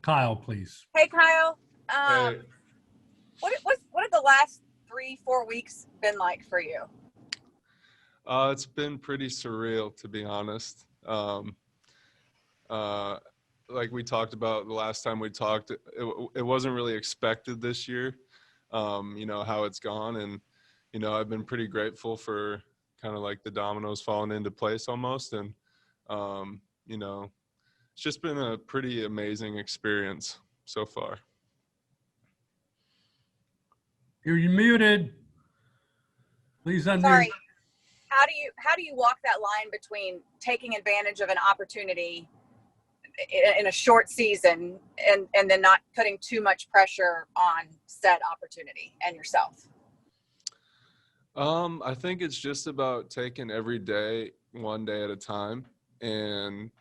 Kyle, please. Hey, Kyle. Hey. What have the last 3-4 weeks been like for you? It's been pretty surreal, to be honest. Like we talked about the last time we talked, it wasn't really expected this year, how it's gone. And, I've been pretty grateful for kind of like the dominoes falling into place almost. And, it's just been a pretty amazing experience so far. You're muted. Please unmute. Sorry. How do you walk that line between taking advantage of an opportunity in a short season and then not putting too much pressure on said opportunity and yourself? I think it's just about taking every day, one day at a time, and,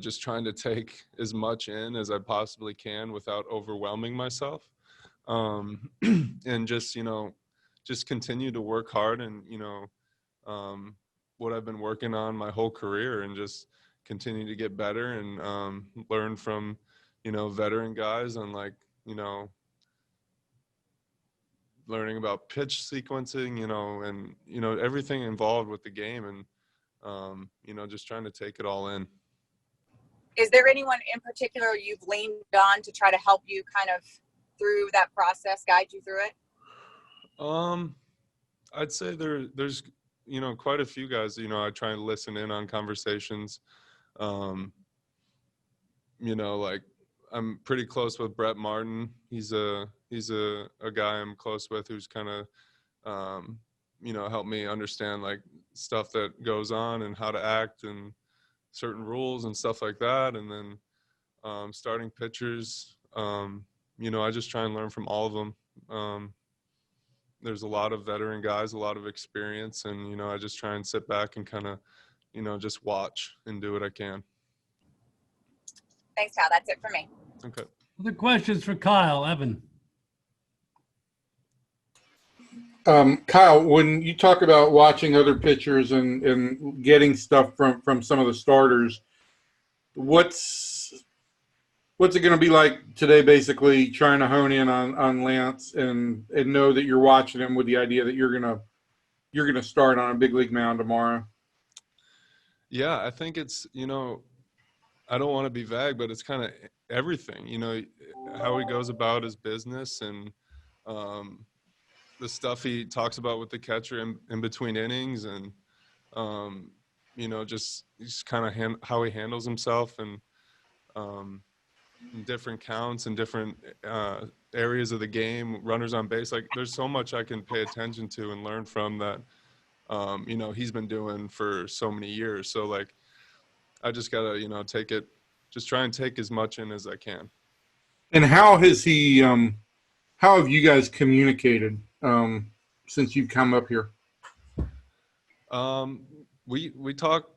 just trying to take as much in as I possibly can without overwhelming myself. And just continue to work hard and, what I've been working on my whole career, and just continue to get better and learn from, veteran guys on learning about pitch sequencing, and, everything involved with the game, and, just trying to take it all in. Is there anyone in particular you've leaned on to try to help you kind of through that process, guide you through it? I'd say there's, quite a few guys, I try and listen in on conversations. Like I'm pretty close with Brett Martin. He's a guy I'm close with who's kind of, helped me understand like stuff that goes on and how to act and certain rules and stuff like that. And then starting pitchers, I just try and learn from all of them. There's a lot of veteran guys, a lot of experience, and, I just try and sit back and kind of, just watch and do what I can. Thanks, Kyle. That's it for me. Okay. Other questions for Kyle? Evan. Kyle, when you talk about watching other pitchers and getting stuff from some of the starters, what's it going to be like today, basically trying to hone in on Lance and know that you're watching him with the idea that you're going to start on a big league mound tomorrow? Yeah, I think it's, I don't want to be vague, but it's kind of everything, how he goes about his business and the stuff he talks about with the catcher in between innings, and, just kind of how he handles himself and in different counts and different areas of the game, runners on base. Like there's so much I can pay attention to and learn from that, he's been doing for so many years. So like, I just gotta, just try and take as much in as I can. And how has he, how have you guys communicated since you've come up here? We talk,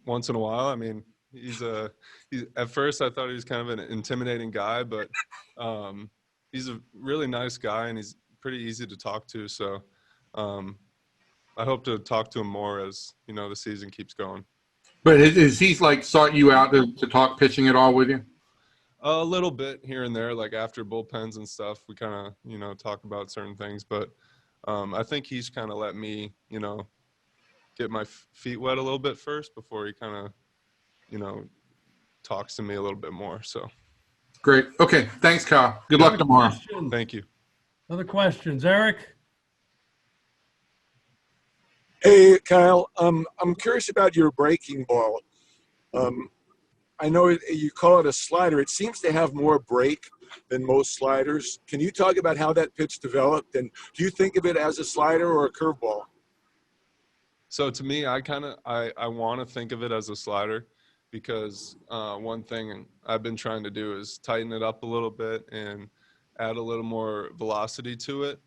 once in a while. I mean, he's at first I thought he was kind of an intimidating guy, but he's a really nice guy and he's pretty easy to talk to. So I hope to talk to him more as, the season keeps going. But has he like sought you out to talk pitching at all with you? A little bit here and there, like after bullpens and stuff, we kind of, talk about certain things. But I think he's kind of let me, get my feet wet a little bit first before he kind of, talks to me a little bit more. So great. Okay. Thanks, Kyle. Good luck tomorrow. Questions? Thank you. Other questions? Eric? Hey, Kyle. I'm curious about your breaking ball. I know you call it a slider. It seems to have more break than most sliders. Can you talk about how that pitch developed? And do you think of it as a slider or a curveball? So to me, I want to think of it as a slider because one thing I've been trying to do is tighten it up a little bit and add a little more velocity to it.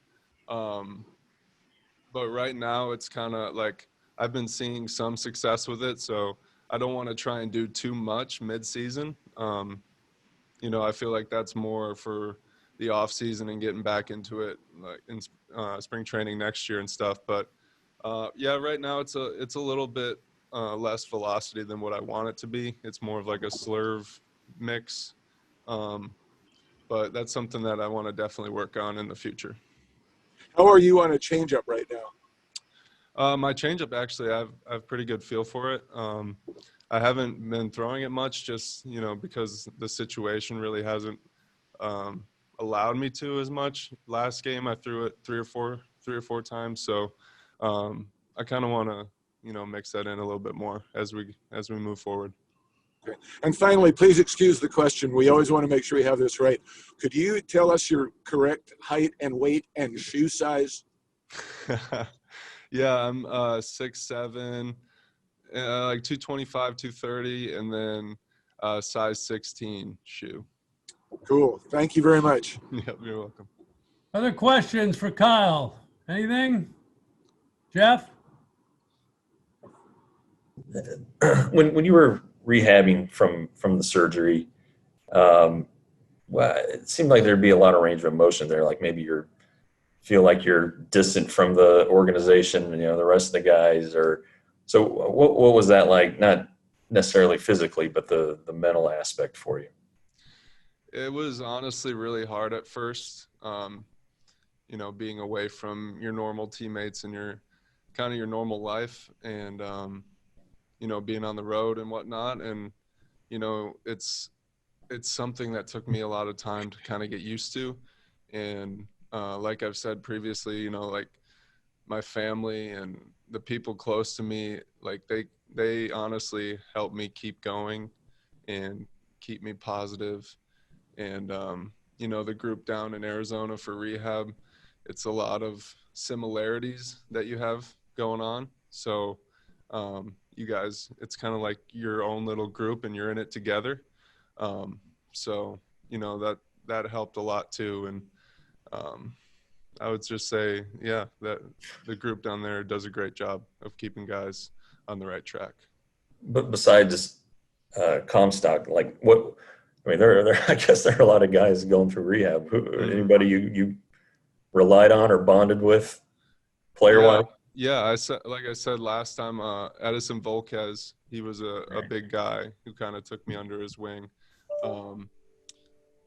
But right now it's kind of like I've been seeing some success with it. So I don't want to try and do too much mid-season. I feel like that's more for the off season and getting back into it like in spring training next year and stuff. But right now it's a little bit less velocity than what I want it to be. It's more of like a slurve mix. But that's something that I want to definitely work on in the future. How are you on a changeup right now? My changeup, actually, I've pretty good feel for it. I haven't been throwing it much, just because the situation really hasn't allowed me to as much. Last game, I threw it three or four times, so I kind of want to mix that in a little bit more as we move forward. Okay. And finally, please excuse the question. We always want to make sure we have this right. Could you tell us your correct height and weight and shoe size? Yeah, I'm 6'7", like 225, 230, and then size 16 shoe. Cool. Thank you very much. Yep, you're welcome. Other questions for Kyle? Anything? Jeff? When you were rehabbing from the surgery, well, it seemed like there'd be a lot of range of emotion there. Like maybe feel like you're distant from the organization, the rest of the guys. So what was that like? Not necessarily physically, but the mental aspect for you. It was honestly really hard at first. Being away from your normal teammates and your normal life, and being on the road and whatnot. And it's something that took me a lot of time to kind of get used to. And like I've said previously, like my family and the people close to me, like they honestly helped me keep going and keep me positive. And the group down in Arizona for rehab, it's a lot of similarities that you have going on. So you guys, it's kind of like your own little group and you're in it together. So that helped a lot too. And I would just say, yeah, that the group down there does a great job of keeping guys on the right track. But besides Comstock, like what? I mean, I guess there are a lot of guys going through rehab. Anybody you relied on or bonded with, player-wise? Yeah, like I said last time, Edison Volquez, he was a big guy who kind of took me under his wing. I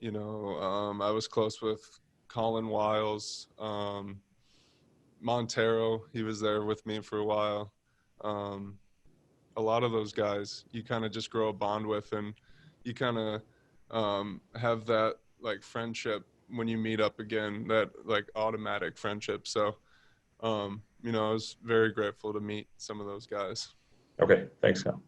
was close with Colin Wiles, Montero. He was there with me for a while. A lot of those guys you kind of just grow a bond with, and you kind of have that like friendship when you meet up again, that like automatic friendship. So I was very grateful to meet some of those guys. Okay, thanks, Kyle.